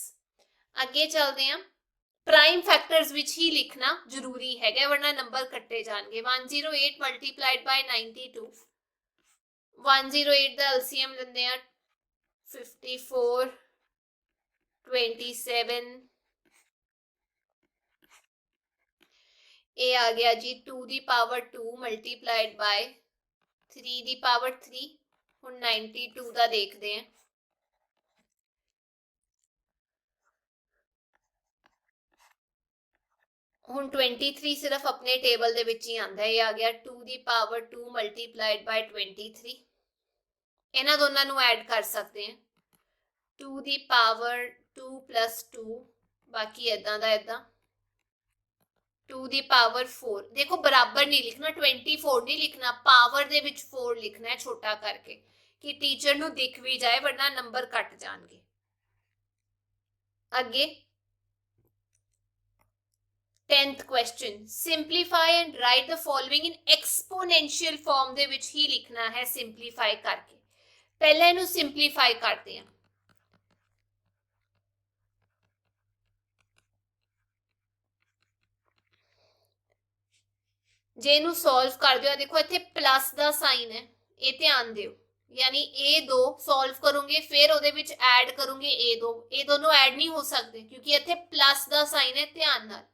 अगे चलते हैं, प्राइम फैक्टर्स विच ही लिखना जरूरी है, वरना नंबर कट्टे जाएंगे। 108 मल्टीप्लाइड बाय 92, 108 दा एलसीएम लेंदे हैं 54 27, ये आ गया जी 2 दी पावर 2 मल्टीप्लाइड बाय 3 दी पावर 3। हुण 92 दा देखते हैं, हुण 23 सिर्फ अपने टेबल दे विच ही आंदा है। ये आ गया 2 दी पावर 2 मल्टीप्लाइड बाय 23, इन्हां दोनों नूं ऐड कर सकते हैं 2 दी पावर 2 प्लस 2, बाकी ऐदा दा ऐदा 2 दी पावर 4। देखो बराबर नहीं लिखना, 24 नहीं लिखना, पावर दे विच 4 लिखना है छोटा करके, कि टीचर ਨੂੰ ਦਿਖ ਵੀ ਜਾਏ ਵਰਨਾ ਨੰਬਰ ਕੱਟ ਜਾਣਗੇ। ਅੱਗੇ 10th question, simplify and write the following in exponential form ਦੇ ਵਿੱਚ ਹੀ ਲਿਖਣਾ ਹੈ simplify ਕਰਕੇ। ਪਹਿਲਾਂ ਇਹਨੂੰ simplify ਕਰਦੇ ਹਾਂ। ਜੇ ਇਹਨੂੰ ਸੋਲਵ ਕਰ ਦਿਓ, ਦੇਖੋ ਇੱਥੇ ਪਲੱਸ ਦਾ ਸਾਈਨ ਹੈ, ਇਹ ਧਿਆਨ ਦਿਓ, यानी a2 सॉल्व करोगे फिर ਉਹਦੇ ਵਿੱਚ ਐਡ ਕਰੋਗੇ a2, ਇਹ ਦੋਨੋਂ ਐਡ ਨਹੀਂ ਹੋ ਸਕਦੇ ਕਿਉਂਕਿ ਇੱਥੇ ਪਲੱਸ ਦਾ ਸਾਈਨ ਹੈ, ਧਿਆਨ ਨਾਲ।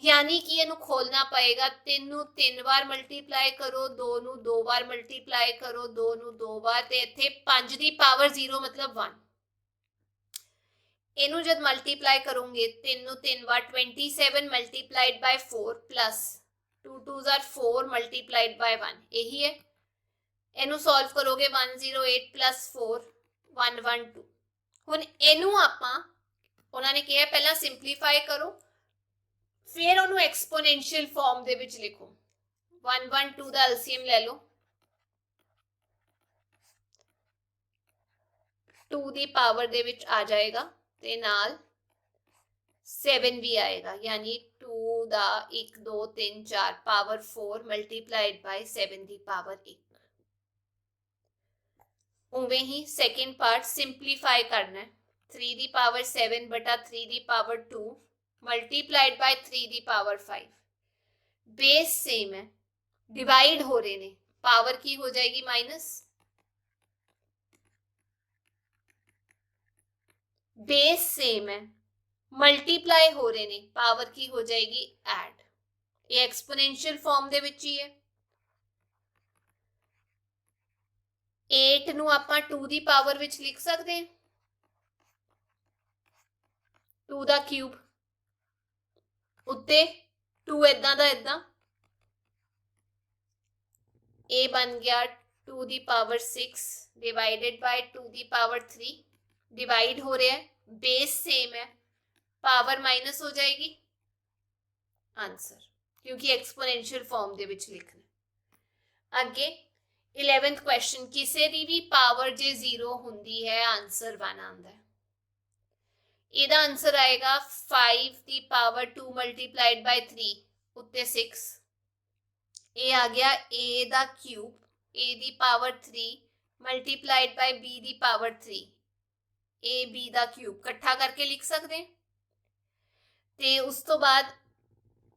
यानी कि ਇਹਨੂੰ ਖੋਲਣਾ ਪਏਗਾ, 3 ਨੂੰ 3 ਵਾਰ ਮਲਟੀਪਲਾਈ ਕਰੋ, 2 ਨੂੰ 2 ਵਾਰ ਮਲਟੀਪਲਾਈ ਕਰੋ, 2 ਨੂੰ 2 ਵਾਰ, ਤੇ ਇੱਥੇ 5 ਦੀ ਪਾਵਰ 0 मतलब 1। ਇਹਨੂੰ ਜਦ ਮਲਟੀਪਲਾਈ ਕਰੋਗੇ 3 ਨੂੰ 3 ਵਾਰ 27 ਮਲਟੀਪਲਾਈਡ ਬਾय 4 प्लस 2 2s are 4 ਮਲਟੀਪਲਾਈਡ ਬਾय 1, यही है। ਇਹਨੂੰ ਸੋਲਵ ਕਰੋਗੇ 108 प्लस 4 112। ਹੁਣ ਇਹਨੂੰ ਆਪਾਂ, ਉਹਨਾਂ ਨੇ ਕਿਹਾ ਪਹਿਲਾਂ ਸਿੰਪਲੀਫਾਈ ਕਰੋ ਫਿਰ ਉਹਨੂੰ ਐਕਸਪੋਨੈਂਸ਼ੀਅਲ ਫਾਰਮ ਦੇ ਵਿੱਚ ਲਿਖੋ। 112 ਦਾ ਐਲਸੀਐਮ ਲੈ ਲਓ, 2 ਦੀ ਪਾਵਰ ਦੇ ਵਿੱਚ ਆ ਜਾਏਗਾ ਤੇ ਨਾਲ 7 ਵੀ ਆਏਗਾ, यानी 2 ਦਾ 1 2 3 4 ਪਾਵਰ 4 ਮਲਟੀਪਲਾਈਡ ਬਾय 7 ਦੀ ਪਾਵਰ 1। उवें ही सेकेंड पार्ट सिंपलीफाई करना है, 3 दी पावर 7 बटा 3 दी पावर 2 मल्टीप्लाइड बाय 3 दी पावर 5। बेस सेम है, डिवाइड हो रहे ने, पावर की हो जाएगी माइनस, बेस सेम है, मल्टीप्लाई हो रहे ने, पावर की हो जाएगी ऐड। ये एक्सपोनेंशियल फॉर्म दे विच ही है। 8 ਨੂੰ ਆਪਾਂ 2 ਦੀ ਪਾਵਰ ਵਿੱਚ ਲਿਖ ਸਕਦੇ ਹਾਂ, 2 ਦਾ ਕਿਊਬ ਉੱਤੇ 2 ਇਦਾਂ ਦਾ ਇਦਾਂ, ਇਹ ਬਣ ਗਿਆ 2 ਦੀ ਪਾਵਰ 6 डिवाइडेड बाय 2 ਦੀ ਪਾਵਰ 3, डिवाइड हो रहा है, बेस सेम है, पावर माइनस हो जाएगी, आंसर, क्योंकि एक्सपोनेंशियल फॉर्म ਦੇ ਵਿੱਚ ਲਿਖਣਾ। ਅੱਗੇ 11th क्वेश्चन, किसी ਦੀ भी पावर जे 0 ਹੁੰਦੀ है आंसर 1 ਆਉਂਦਾ है। ਇਹਦਾ आंसर आएगा 5 ਦੀ पावर 2 ਮਲਟੀਪਲਾਈਡ ਬਾय 3 ਉੱਤੇ 6, ਇਹ ਆ ਗਿਆ a the cube, a the power 3 ਮਲਟੀਪਲਾਈਡ ਬਾय b the power 3, a b the cube ਇਕੱਠਾ ਕਰਕੇ ਲਿਖ ਸਕਦੇ ਹਾਂ। ਤੇ ਉਸ ਤੋਂ ਬਾਅਦ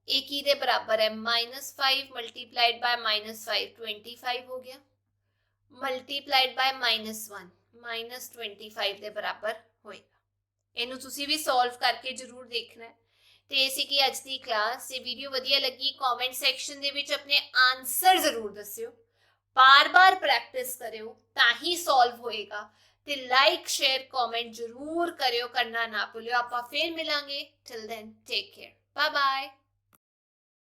ਇਹ ਕੀ ਦੇ ਬਰਾਬਰ ਹੈ, -5 ਮਲਟੀਪਲਾਈਡ ਬਾय -5 25 ਹੋ ਗਿਆ, ਮਲਟੀਪਲਾਈਡ ਬਾय -1 -25 ਦੇ ਬਰਾਬਰ ਹੋਏਗਾ। ਇਹਨੂੰ ਤੁਸੀਂ ਵੀ ਸੋਲਵ ਕਰਕੇ ਜ਼ਰੂਰ ਦੇਖਣਾ ਹੈ। ਤੇ ਇਹ ਸੀ ਕਿ ਅੱਜ ਦੀ ਕਲਾਸ। ਇਹ ਵੀਡੀਓ ਵਧੀਆ ਲੱਗੀ ਕਮੈਂਟ ਸੈਕਸ਼ਨ ਦੇ ਵਿੱਚ ਆਪਣੇ ਆਨਸਰ ਜ਼ਰੂਰ ਦੱਸਿਓ, ਬਾਰ-ਬਾਰ ਪ੍ਰੈਕਟਿਸ ਕਰਿਓ ਤਾਂ ਹੀ ਸੋਲਵ ਹੋਏਗਾ। ਤੇ ਲਾਈਕ ਸ਼ੇਅਰ ਕਮੈਂਟ ਜ਼ਰੂਰ ਕਰਿਓ, ਕਰਨਾ ਨਾ ਭੁੱਲਿਓ। ਆਪਾਂ ਫਿਰ ਮਿਲਾਂਗੇ, till then take care, bye bye.